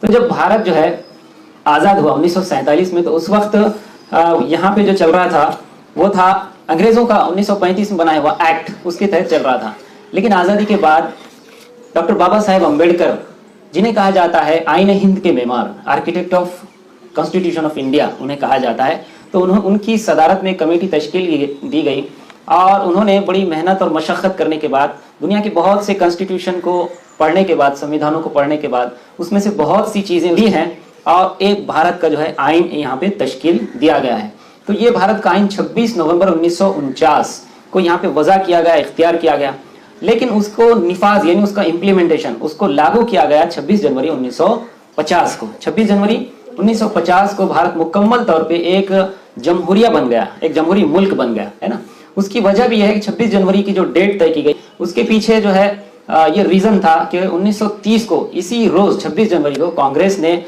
तो जब भारत जो है आज़ाद हुआ 1947 में, तो उस वक्त यहाँ पे जो चल रहा था वो था अंग्रेज़ों का 1935 में बनाया हुआ एक्ट, उसके तहत चल रहा था। लेकिन आज़ादी के बाद डॉक्टर बाबा साहेब अम्बेडकर, जिन्हें कहा जाता है आईन हिंद के Maymar, architect of constitution of India उन्हें कहा जाता है, तो उनकी सदारत में कमेटी तश्कील दी गई और उन्होंने बड़ी मेहनत और मशक्क़त करने के बाद दुनिया के बहुत से कॉन्स्टिट्यूशन को पढ़ने के बाद, संविधानों को पढ़ने के बाद उसमें से बहुत सी चीज़ें ली हैं और एक भारत का जो है आइन यहाँ पे तश्कील दिया गया है। तो ये भारत का आइन 26 नवंबर 1949 को यहाँ पे वज़ा किया गया, इख्तियार किया गया, लेकिन उसको निफाज यानी उसका इम्प्लीमेंटेशन, उसको लागू किया गया 26 जनवरी 1950 को। 26 जनवरी 1950 को भारत मुकम्मल तौर पे एक जमहूरिया बन गया, एक जमहूरी मुल्क बन गया, है ना। उसकी वजह भी यह है कि 26 जनवरी की जो डेट तय की गई, उसके पीछे जो है ये रीज़न था कि 1930 को इसी रोज़ 26 जनवरी को कांग्रेस ने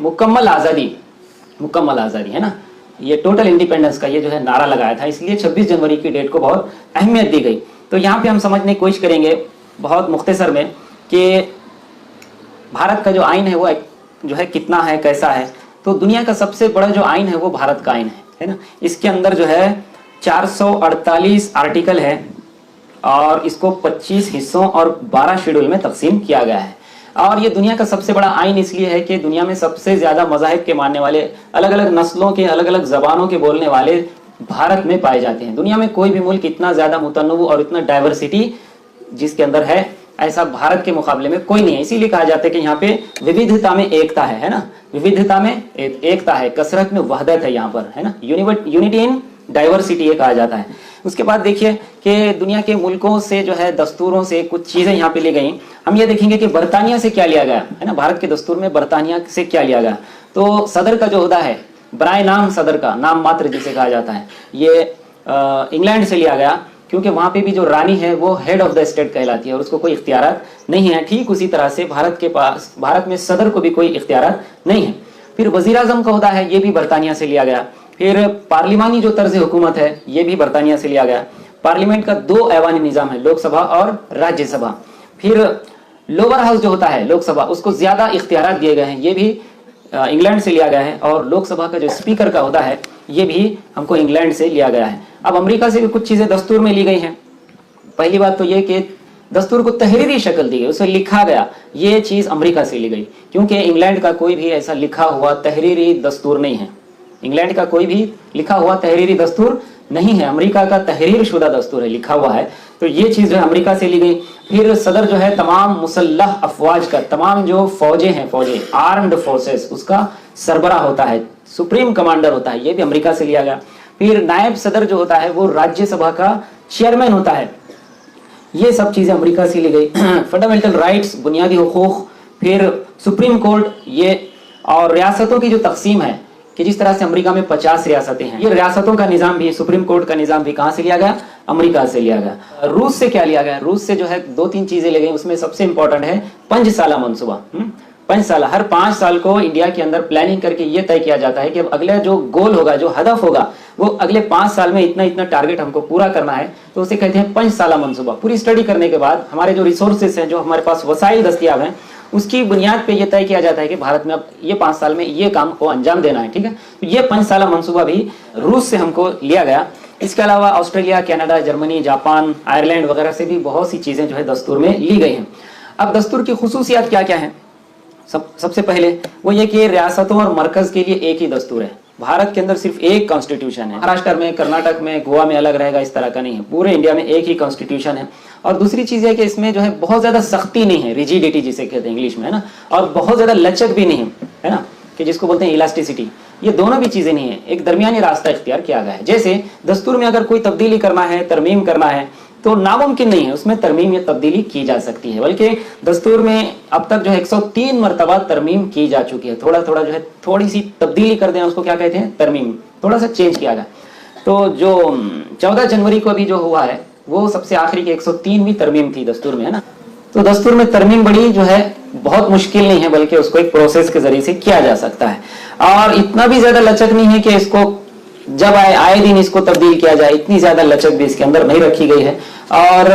मुकम्मल आज़ादी है ना, ये टोटल इंडिपेंडेंस का ये जो है नारा लगाया था, इसलिए 26 जनवरी की डेट को बहुत अहमियत दी गई। तो यहाँ पे हम समझने की कोशिश करेंगे बहुत मुख्तसर में कि भारत का जो आइन है वो जो है कितना है, कैसा है। तो दुनिया का सबसे बड़ा जो आइन है वो भारत का आइन है ना। इसके अंदर जो है 448 आर्टिकल है और इसको 25 हिस्सों और 12 शेड्यूल में तकसीम किया गया है। और ये दुनिया का सबसे बड़ा आइन इसलिए है कि दुनिया में सबसे ज़्यादा मज़ाहिब के मानने वाले, अलग अलग नस्लों के, अलग अलग ज़बानों के बोलने वाले भारत में पाए जाते हैं। दुनिया में कोई भी मुल्क इतना ज़्यादा मुतन्नू और इतना डाइवर्सिटी जिसके अंदर है, ऐसा भारत के मुकाबले में कोई नहीं है। इसीलिए कहा जाता है कि यहाँ पे विविधता में एकता है ना, विविधता में एकता है, कसरत में वहदत है यहाँ पर, है ना, यूनिटी इन डाइवर्सिटी ये कहा जाता है। उसके बाद देखिए कि दुनिया के मुल्कों से जो है दस्तूरों से कुछ चीज़ें यहाँ पे ली गई। हम ये देखेंगे कि बरतानिया से क्या लिया गया है ना, भारत के दस्तूर में बरतानिया से क्या लिया गया। तो सदर का जो ओहदा है, बराए नाम सदर का, नाम मात्र जिसे कहा जाता है, ये इंग्लैंड से लिया गया, क्योंकि वहाँ पे भी जो रानी है वो हेड ऑफ द स्टेट कहलाती है और उसको कोई इख्तियारात नहीं है। ठीक उसी तरह से भारत में सदर को भी कोई इख्तियारात नहीं है। फिर वज़ीर आज़म का ओहदा है, ये भी बरतानिया से लिया गया। फिर पार्लिमानी जो तर्ज हुकूमत है ये भी बरतानिया से लिया गया। पार्लियामेंट का 2 ऐवानी निज़ाम है, लोकसभा और राज्यसभा। फिर लोअर हाउस जो होता है लोकसभा, उसको ज़्यादा इख्तियारात दिए गए हैं, ये भी इंग्लैंड से लिया गया है। और लोकसभा का जो स्पीकर का होता है ये भी हमको इंग्लैंड से लिया गया है। अब अमेरिका से भी कुछ चीज़ें दस्तूर में ली गई हैं। पहली बात तो ये कि दस्तूर को तहरीरी शक्ल दी गई, उसे लिखा गया, ये चीज़ अमेरिका से ली गई, क्योंकि इंग्लैंड का कोई भी ऐसा लिखा हुआ तहरीरी दस्तूर नहीं है। इंग्लैंड का कोई भी लिखा हुआ तहरीरी दस्तूर नहीं है, अमेरिका का तहरीर शुदा दस्तूर है, लिखा हुआ है। तो ये चीज़ जो है अमेरिका से ली गई। फिर सदर जो है तमाम मुसल्लह अफवाज का, तमाम जो फौजें हैं, फौजें आर्म्ड फोर्सेस, उसका सरबराह होता है, सुप्रीम कमांडर होता है, ये भी अमेरिका से लिया गया। फिर नायब सदर जो होता है वो राज्यसभा का चेयरमैन होता है, ये सब चीज़ें अमेरिका से ली गई। फंडामेंटल राइट्स, बुनियादी हुकूक, फिर सुप्रीम कोर्ट, ये और रियासतों की जो तकसीम है कि जिस तरह से अमेरिका में 50 रियासतें हैं, ये रियासतों का निज़ाम भी, सुप्रीम कोर्ट का निज़ाम भी कहाँ से लिया गया, अमेरिका से लिया गया। रूस से क्या लिया गया, रूस से जो है 2-3 चीज़ें ले गई, उसमें सबसे इंपॉर्टेंट है 5 साला मनसूबा। 5 साल, हर 5 साल को इंडिया के अंदर प्लानिंग करके ये तय किया जाता है कि अब अगला जो गोल होगा, जो हदफ होगा, वो अगले 5 साल में इतना इतना टारगेट हमको पूरा करना है, तो उसे कहते हैं 5 साला मनसूबा। पूरी स्टडी करने के बाद हमारे जो रिसोर्सेज हैं, जो हमारे पास वसाइल दस्तियाब हैं, उसकी बुनियाद पे ये तय किया जाता है कि भारत में अब ये 5 साल में ये काम को अंजाम देना है, ठीक है। तो ये 5 साला मनसूबा भी रूस से हमको लिया गया। इसके अलावा Australia, Canada, Germany, Japan, Ireland वगैरह से भी बहुत सी चीज़ें जो है दस्तूर में ली गई हैं। अब दस्तूर की खुसूसियात क्या क्या हैं? सबसे पहले वो ये कि रियासतों और मरकज के लिए एक ही दस्तूर है। भारत के अंदर सिर्फ एक कॉन्स्टिट्यूशन है, महाराष्ट्र में, कर्नाटक में, गोवा में अलग रहेगा, इस तरह का नहीं है, पूरे इंडिया में एक ही कॉन्स्टिट्यूशन है। और दूसरी चीज़ है कि इसमें जो है बहुत ज़्यादा सख्ती नहीं है, रिजिडिटी जिसे कहते हैं इंग्लिश में, है ना, और बहुत ज़्यादा लचक भी नहीं है ना, कि जिसको बोलते हैं इलास्टिसिटी, ये दोनों भी चीज़ें नहीं है, एक दरमियानी रास्ता इख्तियार किया गया है। जैसे दस्तूर में अगर कोई तब्दीली करना है, तरमीम करना है, तो नामुमकिन नहीं है, उसमें तरमीम या तब्दीली की जा सकती है, बल्कि दस्तूर में अब तक जो है 103 मरतबा तरमीम की जा चुकी है। थोड़ा थोड़ा जो है थोड़ी सी तब्दीली कर दें, उसको क्या कहते हैं, तरमीम, थोड़ा सा चेंज किया गया। तो जो 14 जनवरी को अभी जो हुआ है वो सबसे आखिरी की 103वीं तरमीम थी दस्तूर में, है ना। तो दस्तूर में तरमीम बड़ी जो है बहुत मुश्किल नहीं है, बल्कि उसको एक प्रोसेस के जरिए से किया जा सकता है। और इतना भी ज्यादा लचक नहीं है कि इसको जब आए दिन इसको तब्दील किया जाए, इतनी ज्यादा लचक भी इसके अंदर नहीं रखी गई है। और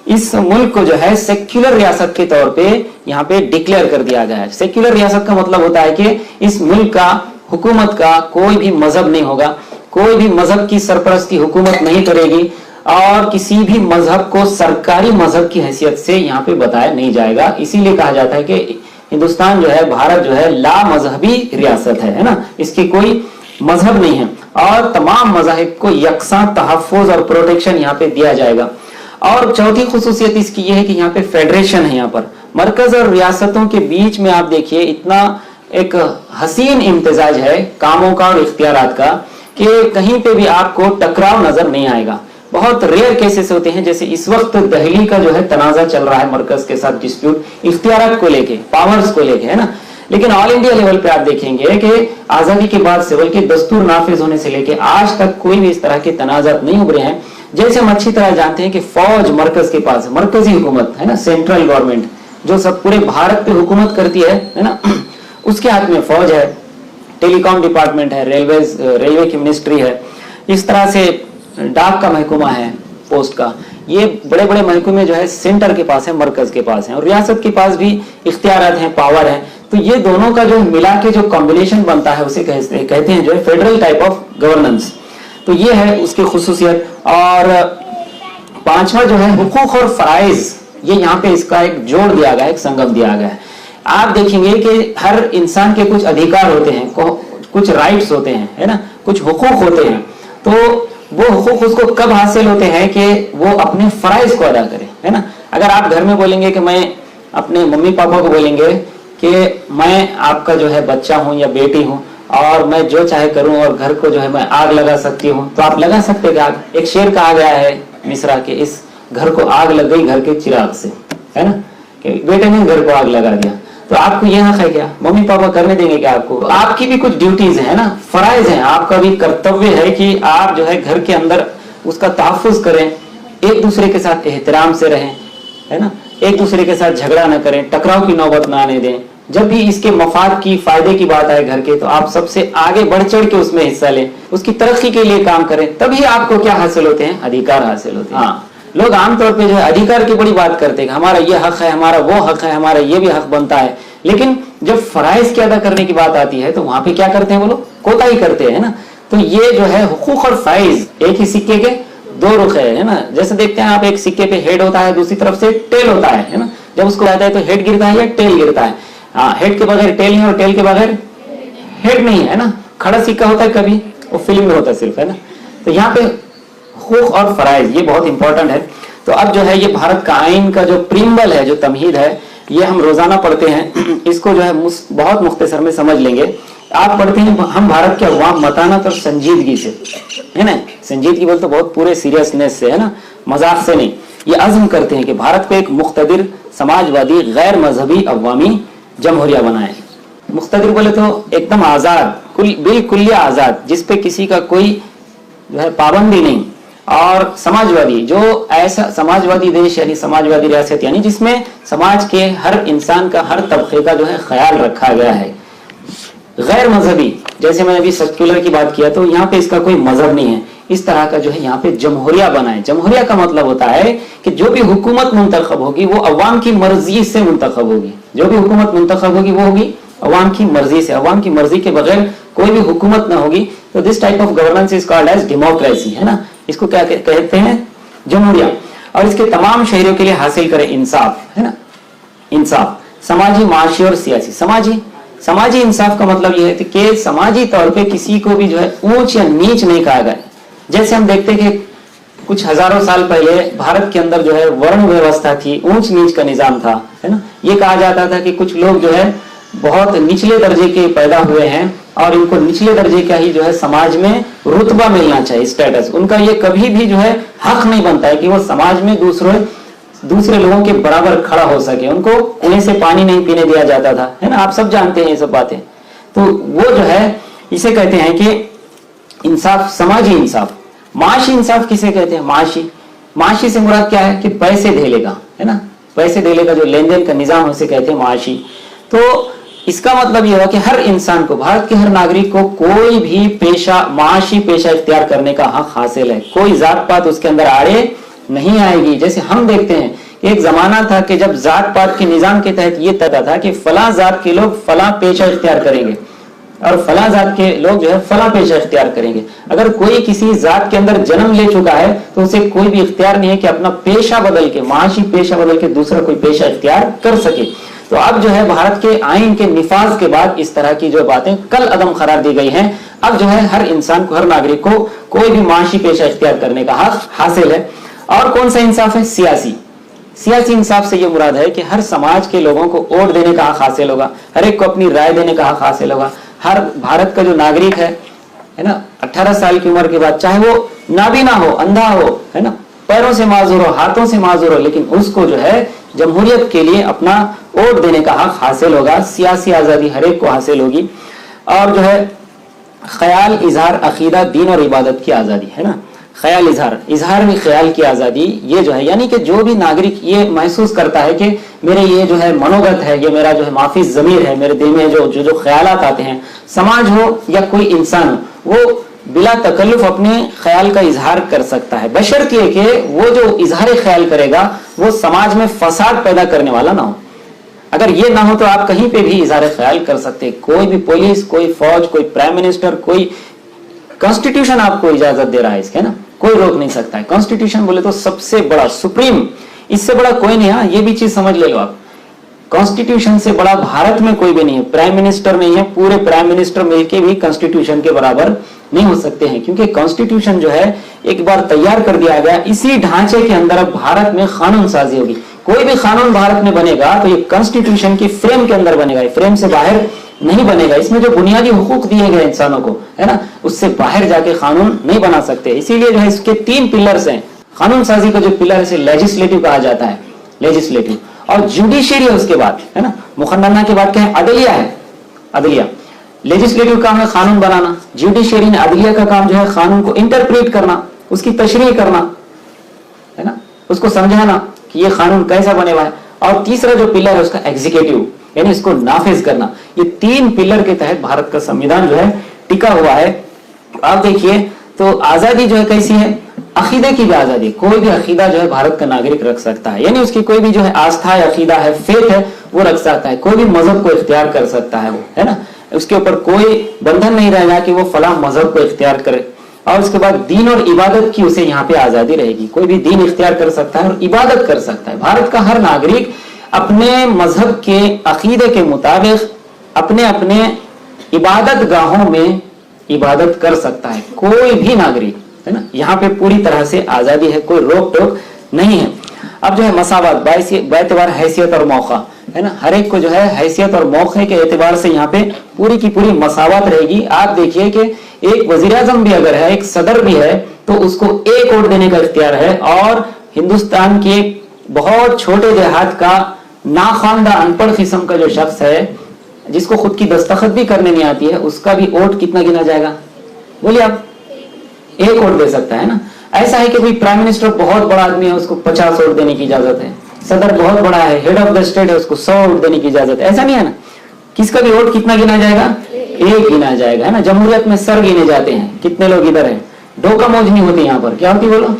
इस मुल्क को जो है सेक्युलर रियासत के तौर पे यहाँ पे डिक्लेयर कर दिया गया है। सेक्युलर रियासत का मतलब होता है कि इस मुल्क का हुकूमत का कोई भी मजहब नहीं होगा, कोई भी मजहब की सरपरस्ती हुकूमत नहीं करेगी और किसी भी मजहब को सरकारी मजहब की हैसियत से यहाँ पे बताया नहीं जाएगा। इसीलिए कहा जाता है कि हिंदुस्तान जो है, भारत जो है ला मजहबी रियासत है ना, इसकी कोई मजहब नहीं है और तमाम मजाहिब को यकसा तहफ़्फ़ुज़ और प्रोटेक्शन यहाँ पे दिया जाएगा। और चौथी खुसूसियत इसकी ये है कि यहाँ पे फेडरेशन है। यहाँ पर मरकज और रियासतों के बीच में आप देखिए इतना एक हसीन इम्तिजाज है कामों का और इख्तियारात का कि कहीं पे भी आपको टकराव नजर नहीं आएगा। बहुत रेयर केसेस होते हैं, जैसे इस वक्त दहली का जो है तनाजा चल रहा है मरकज के साथ डिस्प्यूट इख्तियारात को लेके, पावर्स को लेके, है ना। लेकिन ऑल इंडिया लेवल पे आप देखेंगे कि आजादी के बाद से बल्कि दस्तूर नाफिज होने से लेके आज तक कोई भी इस तरह के तनाजात नहीं उभरे हैं। जैसे हम अच्छी तरह जानते हैं कि फौज मरकज के पास है, मरकजी हुकूमत है ना, सेंट्रल गवर्नमेंट जो सब पूरे भारत पे हुकूमत करती है ना, उसके हाथ में फौज है, टेलीकॉम डिपार्टमेंट है, रेलवे की मिनिस्ट्री है, इस तरह से डाक का महकमा है, पोस्ट का, ये बड़े बड़े महकमे जो है सेंटर के पास है, मरकज के पास है और रियासत के पास भी इख्तियारात हैं, पावर है। तो ये दोनों का जो मिला के जो कॉम्बिनेशन बनता है उसे कहते हैं जो है फेडरल टाइप ऑफ गवर्नेंस। तो ये है उसकी खुसूसियत। और पांचवा जो है हुकूक और फराइज, ये यहाँ पे इसका एक जोड़ दिया गया है, एक संगम दिया गया है। आप देखेंगे कि हर इंसान के कुछ अधिकार होते हैं, कुछ राइट्स होते हैं, है ना, कुछ हुकूक होते हैं। तो वो हुकूक उसको कब हासिल होते हैं कि वो अपने फराइज को अदा करे, है ना। अगर आप घर में बोलेंगे कि मैं अपने मम्मी पापा को बोलेंगे कि मैं आपका जो है बच्चा हूं या बेटी हूं और मैं जो चाहे करूं और घर को जो है मैं आग लगा सकती हूं, तो आप लगा सकते हैं आग। एक शेर कहा गया है मिस्रा के, इस घर को आग लग गई घर के चिराग से, है ना, कि बेटे ने घर को आग लगा दिया। तो आपको ये हक है क्या? मम्मी पापा करने देंगे क्या आपको? आपकी भी कुछ ड्यूटीज है ना, फराइज हैं, आपका भी कर्तव्य है कि आप जो है घर के अंदर उसका तहफ़्फ़ुज़ करें, एक दूसरे के साथ एहतराम से रहें, है ना, एक दूसरे के साथ झगड़ा न करें, टकराव की नौबत ना आने दें। जब भी इसके मफाद की, फायदे की बात आए घर के, तो आप सबसे आगे बढ़ चढ़ के उसमें हिस्सा लें, उसकी तरक्की के लिए काम करें, तभी आपको क्या हासिल होते हैं? अधिकार हासिल होते हैं। हाँ, लोग आमतौर पे जो है अधिकार की बड़ी बात करते हैं, हमारा ये हक है, हमारा वो हक है, हमारा ये भी हक बनता है। लेकिन जब फराइज की अदा करने की बात आती है तो वहां पे क्या करते हैं वो लोग? कोताही करते हैं ना। तो ये जो है हुकूक और फराइज एक ही सिक्के के दो रुख है ना। जैसे देखते हैं आप, एक सिक्के पे हेड होता है, दूसरी तरफ से टेल होता है ना। जब उसको आता है तो हेड गिरता है या टेल गिरता है? हाँ, हेड के बगैर टेल नहीं और टेल के बगैर हेड नहीं है ना। खड़ा सिक्का होता है कभी, वो फिल्म में होता है सिर्फ, है ना। तो यहाँ पे हुकूक और फराइज ये बहुत इंपॉर्टेंट है। तो अब जो है ये भारत का आइन का जो प्रीम्बल है, जो तमहीद है, ये हम रोजाना पढ़ते हैं। इसको जो है बहुत मुख्तसर में समझ लेंगे। आप पढ़ते हैं हम भारत के अवाम मतानत और संजीदगी से, है ना, संजीदगी बोलते तो बहुत पूरे सीरियसनेस से, है ना, मजाक से नहीं, ये अज़्म करते हैं कि भारत को एक मुख्तदिर समाजवादी गैर मजहबी अवामी जमहूरिया बनाए। मुख्तदिर बोले तो एकदम आज़ाद, बिल्कुलिया आज़ाद, जिसपे किसी का कोई जो है पाबंदी नहीं। और समाजवादी, जो ऐसा समाजवादी देश यानी समाजवादी रियासत यानी जिसमें समाज के हर इंसान का, हर तबके का जो है ख्याल रखा गया है। गैर मजहबी, जैसे मैंने अभी सेक्युलर की बात किया, तो यहाँ पे इसका कोई मजहब नहीं है। इस तरह का जो है यहाँ पे जमहूरिया बनाए। जमहूरिया का मतलब होता है कि जो भी हुकूमत मुंतखब होगी वो अवाम की मर्जी से मुंतखब होगी। जो भी हुकूमत मुंतखब होगी वो होगी अवाम की मर्जी से। अवाम की मर्जी के बगैर कोई भी हुकूमत ना होगी। तो this type of governance is called as democracy, है ना। इसको क्या कहते हैं? जमहूरिया। और इसके तमाम शहरियों के लिए हासिल करें इंसाफ, है ना, इंसाफ, समाजी, माशी और सियासी। समाजी इंसाफ का मतलब यह है कि समाजी तौर पे किसी को भी जो है ऊंच या नीच नहीं कहा गया। जैसे हम देखते हैं कि कुछ हजारों साल पहले भारत के अंदर जो है वर्ण व्यवस्था थी, ऊंच नीच का निजाम था, है ना। ये कहा जाता था कि कुछ लोग जो है बहुत निचले दर्जे के पैदा हुए हैं और इनको निचले दर्जे का ही जो है समाज में रुतबा मिलना चाहिए, स्टेटस। उनका ये कभी भी जो है हक नहीं बनता है कि वो समाज में दूसरे लोगों के बराबर खड़ा हो सके। उनको कुएं से पानी नहीं पीने दिया जाता था, है ना। आप सब जानते हैं ये सब बातें। तो वो जो है इसे कहते हैं कि इंसाफ, समाजी इंसाफ। माशी इंसाफ किसे कहते हैं? माशी से मुराद क्या है कि पैसे धेले का, है ना, पैसे धेले का जो लेन देन का निजाम, उसे कहते हैं माशी। तो इसका मतलब यह है कि हर इंसान को, भारत के हर नागरिक को कोई भी पेशा, माशी पेशा इख्तियार करने का हक हासिल है। कोई जात पात उसके अंदर आड़े नहीं आएगी। जैसे हम देखते हैं कि एक जमाना था कि जब जात पात के निजाम के तहत ये तय था कि फला जात के लोग फला पेशा इख्तियार करेंगे और फला जात के लोग जो है फला पेशा इख्तियार करेंगे। अगर कोई किसी जात के अंदर जन्म ले चुका है तो उसे कोई भी इख्तियार नहीं है कि अपना पेशा बदल के, माशी पेशा बदल के दूसरा कोई पेशा इख्तियार कर सके। तो अब जो है भारत के आईन के निफाज के बाद इस तरह की जो बातें कल अदम करार दी गई हैं। अब जो है हर इंसान को, हर नागरिक को कोई भी माशी पेशा इख्तियार करने का हक हासिल है। और कौन सा इंसाफ है? सियासी इंसाफ से ये मुराद है कि हर समाज के लोगों को वोट देने का हक हासिल होगा, हर एक को अपनी राय देने का हक हासिल होगा। हर भारत का जो नागरिक है ना, 18 साल की उम्र के बाद, चाहे वो नाबीना हो, अंधा हो, है ना, पैरों से माजूर हो, हाथों से माजूर हो, लेकिन उसको जो है जमहूरियत के लिए अपना वोट देने का हक हासिल होगा। सियासी आजादी हर एक को हासिल होगी। और जो है ख्याल, इजहार, अकीदा, दीन और इबादत की आजादी, है ना, ख्याल, इजहार में ख्याल की आजादी, ये जो है यानी कि जो भी नागरिक ये महसूस करता है कि मेरे ये जो है मनोगत है, ये मेरा जो है माफी जमीर है, मेरे दिल में जो ख्यालात आते हैं, समाज हो या कोई इंसान हो, वो बिला तकल्लुफ अपने ख्याल का इजहार कर सकता है, बशर्ते कि वो जो इजहार ख्याल करेगा वो समाज में फसाद पैदा करने वाला ना हो। अगर ये ना हो तो आप कहीं पे भी इजहार ख्याल कर सकते हैं। कोई भी पुलिस, कोई फौज, कोई प्राइम मिनिस्टर, कोई कॉन्स्टिट्यूशन आपको इजाजत दे रहा है इसके ना, कोई रोक नहीं सकता है। कॉन्स्टिट्यूशन बोले तो सबसे बड़ा, सुप्रीम, इससे बड़ा कोई नहीं। हाँ, ये भी चीज समझ ले लो आप, कॉन्स्टिट्यूशन से बड़ा भारत में कोई भी नहीं है। प्राइम मिनिस्टर नहीं है, पूरे प्राइम मिनिस्टर मिलके भी कॉन्स्टिट्यूशन के बराबर नहीं हो सकते हैं, क्योंकि कॉन्स्टिट्यूशन जो है एक बार तैयार कर दिया गया, इसी ढांचे के अंदर अब भारत में कानून साजी होगी। कोई भी कानून भारत में बनेगा तो ये कॉन्स्टिट्यूशन की फ्रेम के अंदर बनेगा, फ्रेम से बाहर नहीं बनेगा। इसमें जो बुनियादी हुकूक दिए गए इंसानों को, है ना, उससे बाहर जाके कानून नहीं बना सकते। इसीलिए जो है इसके 3 पिलर्स हैं। कानून साजी का जो पिलर है लेजिस्लेटिव कहा जाता है, लेजिस्लेटिव, और जुडिशियरी है उसके बाद, है ना, मुकन्ना के बाद क्या है? अदलिया है, अदलिया। लेजिस्लेटिव काम है कानून बनाना, जुडिशियरी ने, अदलिया का काम जो है कानून को इंटरप्रेट करना, उसकी तशरीह करना, है ना, उसको समझाना कि ये कानून कैसा बने हुआ है। और तीसरा जो पिलर है उसका एग्जीक्यूटिव, यानी इसको नाफिज करना। ये 3 पिलर के तहत भारत का संविधान जो है टिका हुआ है। आप देखिए तो आजादी जो है कैसी है? अकीदे की भी आजादी, कोई भी अकीदा जो है भारत का नागरिक रख सकता है, यानी उसकी कोई भी जो है आस्था है, अकीदा है, फेथ है, वो रख सकता है। कोई भी मजहब को इख्तियार कर सकता है वो, है ना, उसके ऊपर कोई बंधन नहीं रहेगा कि वो फला मजहब को इख्तियार करे। और उसके बाद दीन और इबादत की उसे यहाँ पे आजादी रहेगी, कोई भी दीन इख्तियार कर सकता है और इबादत कर सकता है। भारत का हर नागरिक अपने मजहब के अकीदे के मुताबिक अपने अपने इबादत गाहों में इबादत कर सकता है, कोई भी नागरिक, है ना। यहाँ पे पूरी तरह से आजादी है, कोई रोक टोक नहीं है। अब जो है मसावत बाएतबार हैसियत और मौका, है ना, हर एक को जो है हैसियत और मौके के एतबार से यहाँ पे पूरी की पूरी मसावत रहेगी। आप देखिए कि एक वजीर आजम भी अगर है, एक सदर भी है, तो उसको एक वोट देने का इख्तियार है। और हिंदुस्तान के बहुत छोटे देहात का नाखानदा अनपढ़ किस्म का जो शख्स है, जिसको खुद की दस्तखत भी करने नहीं आती है, उसका भी वोट कितना गिना जाएगा? बोलिए आप, 1 वोट दे सकता है ना। ऐसा है कि कोई प्राइम मिनिस्टर बहुत बड़ा आदमी है, उसको 50 वोट देने की इजाजत है। सदर बहुत बड़ा है, हेड ऑफ द स्टेट है, उसको 100 वोट देने की इजाजत है। ऐसा नहीं है ना, किसका भी वोट कितना गिना जाएगा? 1 गिना जाएगा, है ना। जमहूरियत में सर गिने जाते हैं, कितने लोग इधर है, डोका मौज नहीं होती यहाँ पर। क्या होती बोलो?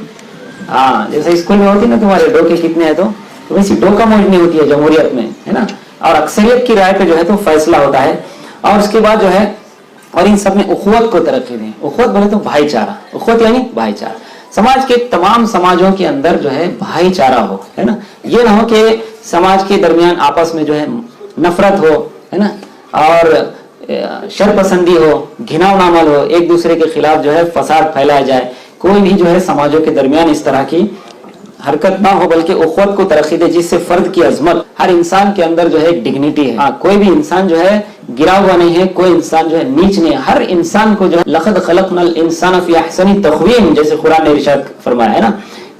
हाँ, जैसे स्कूल में होती ना तुम्हारे डोके कितने हैं, तो वैसी डोका मौज नहीं होती है जमहूरियत में, है ना। और अक्सरियत की राय पे जो है तो फैसला होता है। और उसके बाद जो है, और इन सब में उखुवत को तरक्की दें। उखुवत बोले तो भाईचारा, उखुवत यानी भाईचारा। समाज के तमाम समाजों के अंदर जो है भाईचारा हो, है ना। ये ना हो कि समाज के दरमियान आपस में जो है नफरत हो, है ना, और शरपसंदी हो, घिनाव नामल हो, एक दूसरे के खिलाफ जो है फसाद फैलाया जाए। कोई भी जो है समाजों के दरमियान इस तरह की हरकत ना हो, बल्कि उखवत को तरक्की दे, जिससे फर्द की अजमत, हर इंसान के अंदर जो है एक डिग्निटी है। हाँ, कोई भी इंसान जो है गिरा हुआ नहीं है, कोई इंसान जो है नीच नहीं है। हर इंसान को जो है लक़द ख़लक़नल इंसान फ़ी अहसनी तक़वीम, जैसे कुरान ने इरशाद फरमाया है ना,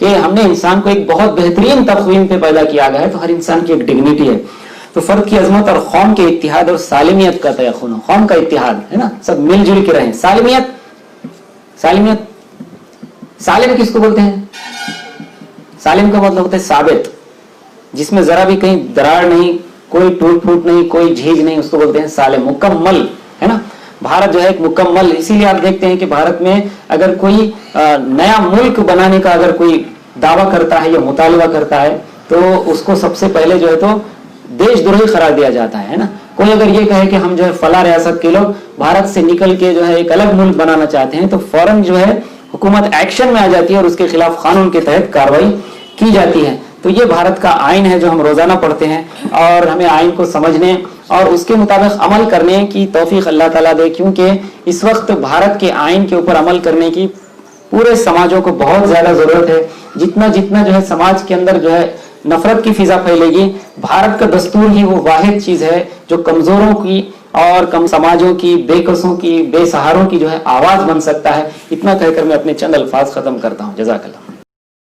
कि हमने इंसान को एक बहुत बेहतरीन तक़वीम पे पैदा किया गया है। तो हर इंसान की एक डिग्निटी है। तो फर्द की अजमत और कौम के इत्तिहाद और सालिमियत का तयक़ुन, कौम का इत्तिहाद, है ना, सब मिलजुल के रहें। सालिमियत, सालिमियत, सालिम किसको बोलते हैं? सालिम का मतलब होता है साबित, जिसमें जरा भी कहीं दरार नहीं, कोई टूट फूट नहीं, कोई झीज नहीं, उसको बोलते हैं सालिम, मुकम्मल, है ना। भारत जो है एक मुकम्मल, इसीलिए आप देखते हैं कि भारत में अगर कोई नया मुल्क बनाने का अगर कोई दावा करता है या मुतालबा करता है तो उसको सबसे पहले जो है तो देशद्रोही करार दिया जाता है ना। कोई अगर ये कहे कि हम जो है फला रियासत के लोग भारत से निकल के जो है एक अलग मुल्क बनाना चाहते हैं तो फौरन जो है हुकूमत एक्शन में आ जाती है और उसके खिलाफ कानून के तहत कार्रवाई की जाती है। तो ये भारत का आइन है जो हम रोजाना पढ़ते हैं और हमें आइन को समझने और उसके मुताबिक अमल करने की तौफीक अल्लाह ताला दे, क्योंकि इस वक्त भारत के आइन के ऊपर अमल करने की पूरे समाजों को बहुत ज्यादा जरूरत है। जितना जितना जो है समाज के अंदर जो है नफरत की फिजा फैलेगी, भारत का दस्तूर ही वो वाहिद चीज है जो कमजोरों की और कम समाजों की, बेकसों की, बेसहारों की जो है आवाज बन सकता है। इतना कहकर मैं अपने चंद अल्फाज खत्म करता हूँ। जज़ाकल्लाह।